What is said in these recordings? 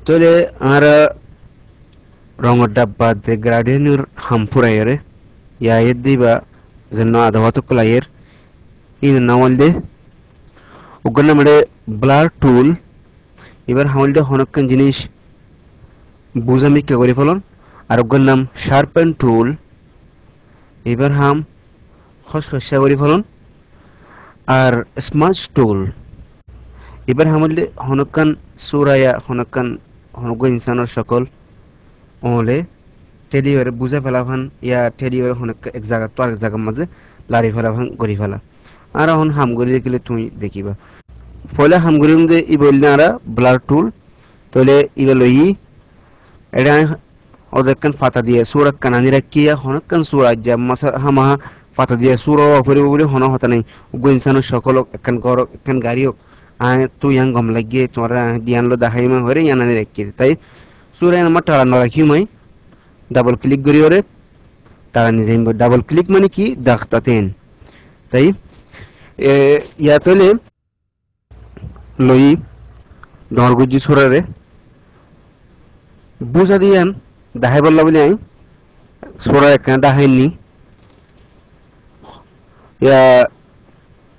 তলে আর রঙর ডাব্বা দে গ্রাডিয়েন্টর হামপুরাইরে ইয়া দিবা যেন আদাওয়াত কলাইয়ের ইন নাওয়াল দে উগনা মডে ব্লার টুল এবার হামল দে হনক্কান জিনিস বুঝামি কে করি ফলন আর উগর নাম শার্পেন টুল এবার হাম খসখসা করি ফলন আর স্মাজ টুল এবার হামল দে হনক্কান সুরায়া হনক্কান হনগ ইনসানের সকল ওলে টেলিওর বুঝা ফেলাভান ইয়া টেলিওর হনক এক জায়গা তো আরেক জায়গার মাঝে লারি ফেলাভান গড়ি ফেলা আর হন হামগড়ি দেখিলে তুমি দেখিবা ফলে হামগড়ির মধ্যে ই বললে আরা ব্লার টুল তলে ইবা লই এটা ওদেরকান ফাতা দিয়ে সুরা কানানি রাখিয়া হনকান সুরা যা মাসা হামা ফাতা দিয়ে সুরা অপরিব বলে হন হতা নাই উগ্র ইনসানের সকল একখান গর একখান গাড়ি হোক তুই ইয়াং গম লাগিয়ে তোমার দিয়ানলো দেখাইমা হরে ইয়ানানি রাখি তাই সুরা আমার টাড়া ন রাখিও মাই ডাবল ক্লিক করি ওরে টাড়া নিজে ডাবল ক্লিক মানে কি দাখতাতেন তাই ইয়া তলে লই ডরগুজি সুরারে বুঝা দিয়ান দাহাই বললা বলে আই সোরা একখানা দাহাইনি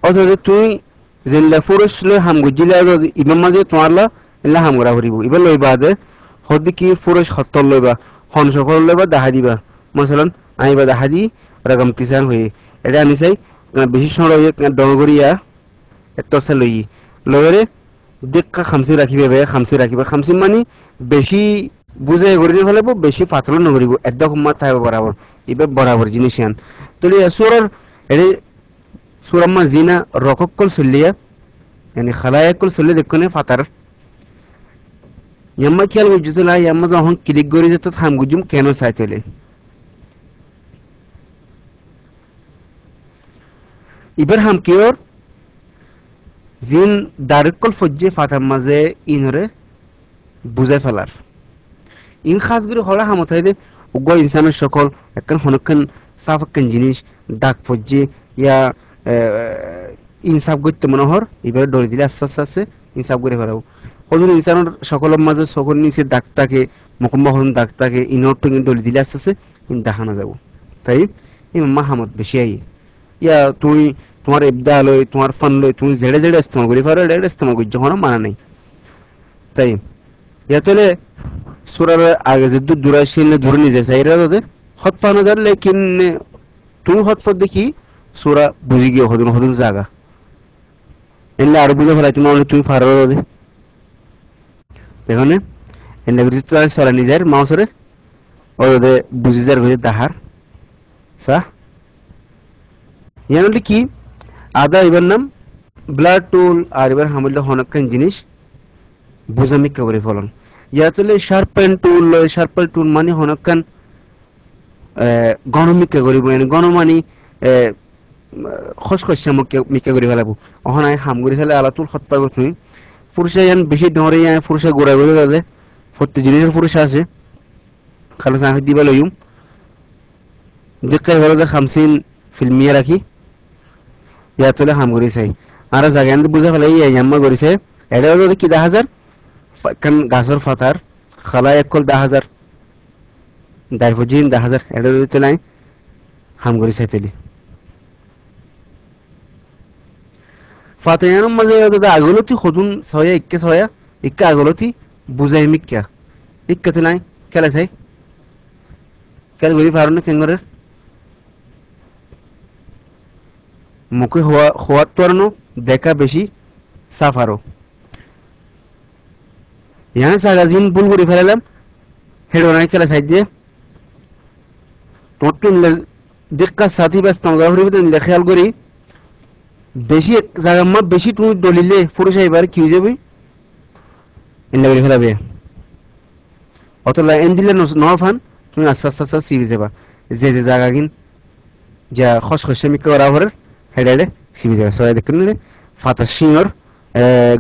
অথচ তুই যেনলা ফুরুষ লই হাম গুজিলা ইমাম মাঝে তোমারলা এলা হাম গড়া হরিব এবার লইবা দে হদি কি ফুরুষ হত্তর লইবা হন সকল লইবা দাহা দিবা মশালান আইবা দাহা দি রকম কিসান হয়ে এটা আমি চাই বেশি সময় ডগরিয়া এত সে লই লইরে দেখা খামসি রাখিবে বে খামসি রাখিবে খামসি মানে বেশি বুঝে করি ফেলাব বেশি পাতলা নকরিব একদম মাত থাকবে বরাবর এবার বরাবর জিনিস আন তলি সুরার এটি সুরাম্মা জিনা রককল চলিয়া yani খালায়াকল চলি দেখনে ফাতার ইয়াম্মা খেয়াল বুঝতলা ইয়াম্মা যখন ক্লিক করি যেত থাম গুজুম কেন চাই চলে এবার হাম কিওর জিন ডাইরেক্টল ফজ্জে ফাতার মাঝে ইনরে বুঝাই ফেলার ইন খাস করে হলা হামতাই দে উগ্র ইনসানের সকল একখান হনখান সাফ একখান জিনিস ডাক ফজ্জে ইয়া ইনসাফ করতে মনোহর এবারে ডরে দিলে আস্তে আস্তে আস্তে ইনসাফ করে ফেলাও হজুর ইনসানের সকলের মাঝে সকল নিচে দাগ থাকে মুকুম্বা হন দাগ থাকে ইনর টুঙ্গি ডরে দিলে আস্তে আস্তে ইন দেখানো যাব তাই ইমাম্মা হামত বেশি আই ইয়া তুই তোমার ইবদা লই তোমার ফান লই তুমি জেড়ে জেড়ে ইস্তেমাল করি পারো এটা ইস্তেমাল করি যখন মানা নাই তাই ইয়া তাহলে সুরার আগে যে দুরাশিন ধরে নিয়ে যায় সাইরা দে হত পানো যার লেকিন তুমি হত ফত দেখি সুরা বুঝি গিয়ে হদুন হদুন জায়গা এলে আর বুঝে ফেলাই তুমি ফারো দে দেখনে এলে বুঝি তো সরা নিজের মাউসরে ও দে বুঝি যার ঘরে দাহার সা ইয়ানলি কি আদা এবার নাম ব্লাড টুল আর এবার হামলে হনকান জিনিস বুঝামি করে ফলন ইয়াতলে শার্পেন টুল মানে হনকান গণমিকা করিব মানে গণ মানে খসখসা মিকা করি ফেলাবো অহন আই হাম করি ফেলে আলাতুল খত পাইব তুমি পুরুষে ইয়ান বেশি ডরে ইয়ান পুরুষে গোড়া করে দাদে প্রত্যেক জিনিসের পুরুষ আছে খালো সাহি দিবা লইম দেখতে হলো 50% রাখি ইয়াতলে হাম করি চাই আর জায়গা বুঝা ফেলাই ইয়াম্মা করিছে এটা হলো কি 10000 কান গাছর ফাতার খালা একল 10000 দারফজিন 10000 এটা দিতে নাই হাম করি চাইতেলি ফাতায়ান মাঝে দাদা আগলতি খদুন ছয়া ইক্কে ছয়া ইক্কা আগলতি বুঝাই মিক্কা ইক্কাতে নাই খেলা চাই খেল করি পারো না কেঙ্গরের মুখে হওয়ার তো আর দেখা বেশি সাফ আরো यहाँ सागा जिन बुल गुड़ी फैलाम हेड बनाने के लिए साइड टोटल देखा साथी बस तंगा हुई तो लेख्याल करी बेशी जागा माँ बेशी तुम डोलीले पुरुष है बार क्यों जब इन लगे फैला बे और तो ला इंदिले नॉर्फान तुम्हें आस्था सीवी जेबा जे जागा किन जा खुश खुश में क्या रावर हेड हेड सीवी जेबा सोया देखने ले फाता शिंगर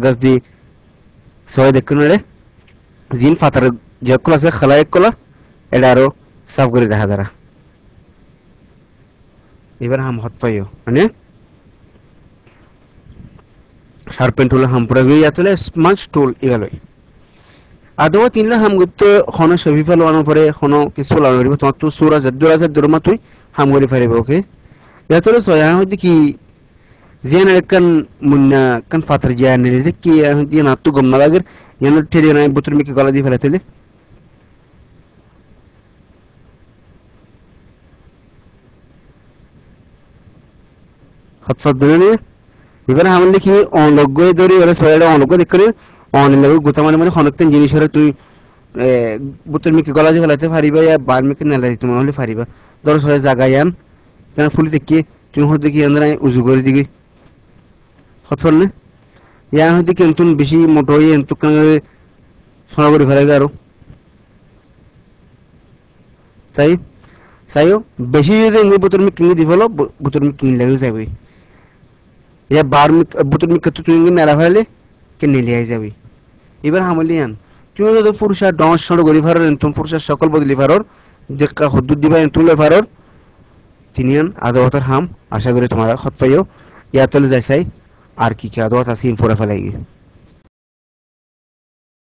गज़दी सोया देखने ले জিন ফাতার যেকল আছে খালায়েক কলা এটা আরো সাফ করে দেখা যারা এবার হাম হত পাইও মানে শার্পেন টুল হাম পুরা গই আতলে স্মাচ টুল ইগালই আদৌ তিনলে হাম গুতো হনো ছবি ফেলানোর পরে হনো কিছু লাগানো দিব তোমার তো দূরা যা দূর মা তুই হাম করে পারিব ওকে ইয়াতরে সয়া হইতে কি জিয়ান kan munna kan fatar jiyan ne ki dia na tu gom na lager yan tere na butur mi ki gala di fela tele hatfadne এবার আমলে কি অনলগ্য ধরে ওরা সয়টা অনলগ্য দেখরে অনলগ্য গোতা মানে হনকতেন জিনিস হরে তুই বুতর মিকে গলা দিয়ে ফেলাতে পারিবা ইয়া বার মিকে নেলা দিতে হলে পারিবা ধর সয় জায়গায় আন কেন ফুলি দেখি তুমি হতে কি আন্দ্রা উজু করে দিবি হতফলনে ইয়া হতে কি তুন বেশি মোটো হই এন্তু কেন সোনা করে ফেলাবে আরো তাই তাইও বেশি যদি বুতর মিকে কিনে দি ফেলো বুতর মিকে কিনে লাগে যাবে या बार में बुतुर में कतु तुंगे नेला फैले के नेले आई जाबी এবার হামলিয়ান তুমি যদি পুরুষা ডস ছড় গরি ফারর তুমি পুরুষা সকল বদলি ফারর দেখা হদ্দুদ দিবা তুলে ফারর তিনিয়ান আদাওয়াতের হাম আশা করি তোমার খত পাইও ইয়া তলে যাইছাই আর কি কি আদাওয়াত আছে ইনফোরা ফেলাইগে